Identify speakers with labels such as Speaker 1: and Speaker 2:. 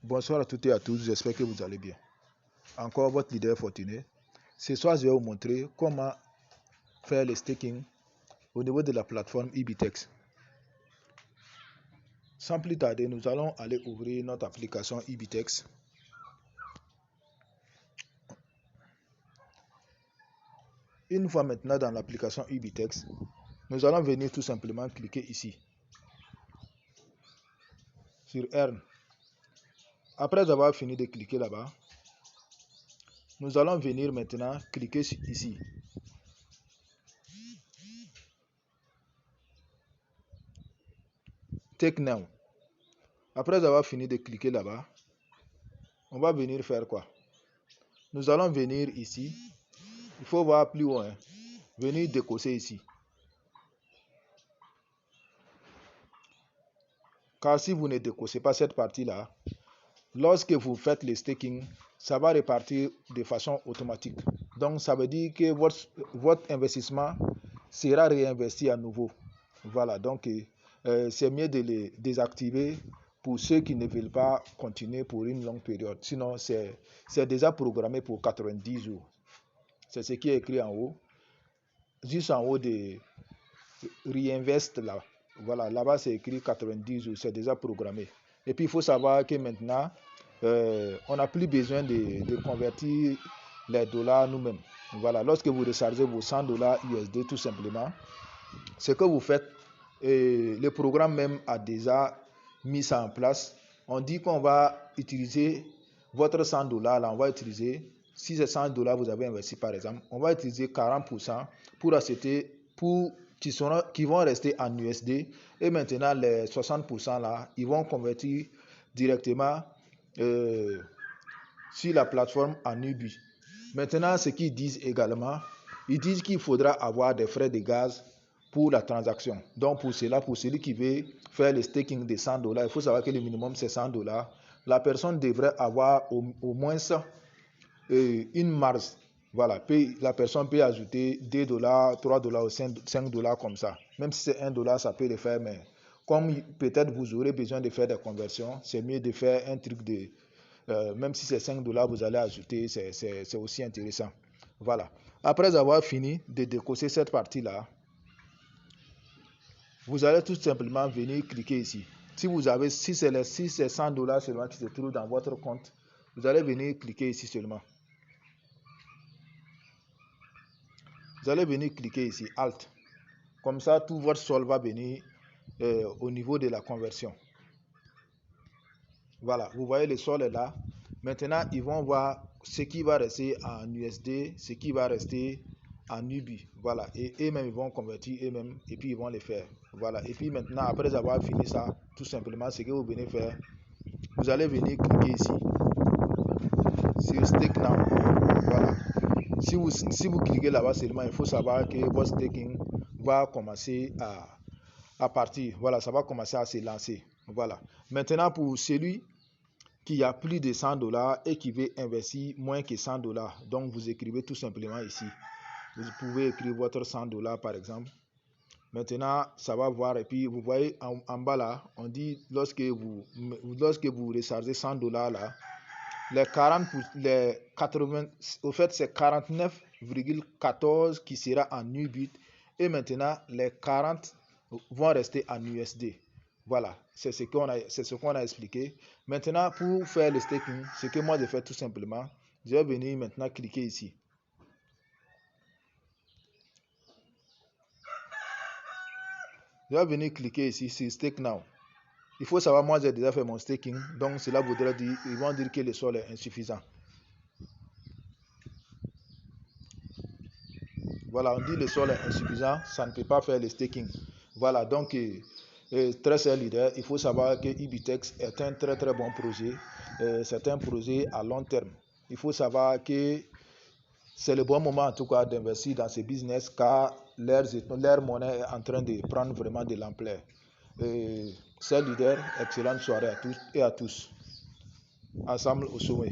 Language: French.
Speaker 1: Bonsoir à toutes et à tous, j'espère que vous allez bien. Encore votre leader Fortuné. Ce soir, je vais vous montrer comment faire le staking au niveau de la plateforme Ibitex. Sans plus tarder, nous allons aller ouvrir notre application Ibitex. Une fois maintenant dans l'application Ibitex, nous allons venir tout simplement cliquer ici sur Earn. Après avoir fini de cliquer là-bas, nous allons venir maintenant cliquer ici. Take Now. Après avoir fini de cliquer là-bas, on va venir faire quoi? Nous allons venir ici. Il faut voir plus loin. Venir décocher ici. Car si vous ne décochez pas cette partie-là, lorsque vous faites le staking, ça va repartir de façon automatique. Donc, ça veut dire que votre investissement sera réinvesti à nouveau. Voilà, donc c'est mieux de les désactiver pour ceux qui ne veulent pas continuer pour une longue période. Sinon, c'est déjà programmé pour 90 jours. C'est ce qui est écrit en haut. Juste en haut de Reinvest là. Voilà, là-bas c'est écrit 90 jours, c'est déjà programmé. Et puis il faut savoir que maintenant, on n'a plus besoin de convertir les dollars nous-mêmes. Voilà, lorsque vous rechargez vos 100 dollars USD tout simplement, ce que vous faites, le programme même a déjà mis ça en place. On dit qu'on va utiliser votre 100 dollars, là on va utiliser, si c'est 100 dollars vous avez investi par exemple, on va utiliser 40% pour acheter, qui vont rester en USD, et maintenant les 60% là, ils vont convertir directement sur la plateforme en UBI. Maintenant, ce qu'ils disent également, ils disent qu'il faudra avoir des frais de gaz pour la transaction. Donc pour cela, pour celui qui veut faire le staking de 100 dollars, il faut savoir que le minimum c'est 100 dollars. La personne devrait avoir au moins une marge. Voilà, la personne peut ajouter 2 dollars, 3 dollars ou 5 dollars comme ça. Même si c'est 1 dollar, ça peut le faire, mais comme peut-être vous aurez besoin de faire des conversions, c'est mieux de faire un truc de... même si c'est 5 dollars, vous allez ajouter, c'est aussi intéressant. Voilà. Après avoir fini de décocher cette partie-là, vous allez tout simplement venir cliquer ici. Si c'est 100 dollars seulement qui se trouve dans votre compte, vous allez venir cliquer ici seulement. Vous allez venir cliquer ici, Alt. Comme ça, tout votre sol va venir au niveau de la conversion. Voilà, vous voyez le sol est là. Maintenant, ils vont voir ce qui va rester en USD, ce qui va rester en UBI. Voilà, et eux-mêmes, ils vont convertir eux-mêmes et puis ils vont le faire. Voilà, et puis maintenant, après avoir fini ça, tout simplement, ce que vous venez faire, vous allez venir cliquer ici, sur Stake Now. Voilà. Si vous cliquez là-bas seulement, il faut savoir que votre staking va commencer à partir. Voilà, ça va commencer à se lancer. Voilà. Maintenant, pour celui qui a plus de 100 dollars et qui veut investir moins que 100 dollars, donc vous écrivez tout simplement ici. Vous pouvez écrire votre 100 dollars par exemple. Maintenant, ça va voir et puis vous voyez en bas là, on dit lorsque vous rechargez 100 dollars là, les 80, au fait c'est 49,14 qui sera en UBIT et maintenant les 40 vont rester en USD. Voilà, c'est ce qu'on a expliqué. Maintenant, pour faire le staking, ce que moi je fais tout simplement, je vais venir maintenant cliquer ici. Je vais venir cliquer ici sur Stake Now. Il faut savoir, moi j'ai déjà fait mon staking, donc cela voudrait dire, ils vont dire que le sol est insuffisant. Voilà, on dit le sol est insuffisant, ça ne peut pas faire le staking. Voilà, donc très cher leader, il faut savoir que Ibitex est un très très bon projet. C'est un projet à long terme. Il faut savoir que c'est le bon moment en tout cas d'investir dans ce business car leur monnaie est en train de prendre vraiment de l'ampleur. Cher leader, excellente soirée à tous et à tous. Ensemble au sommet.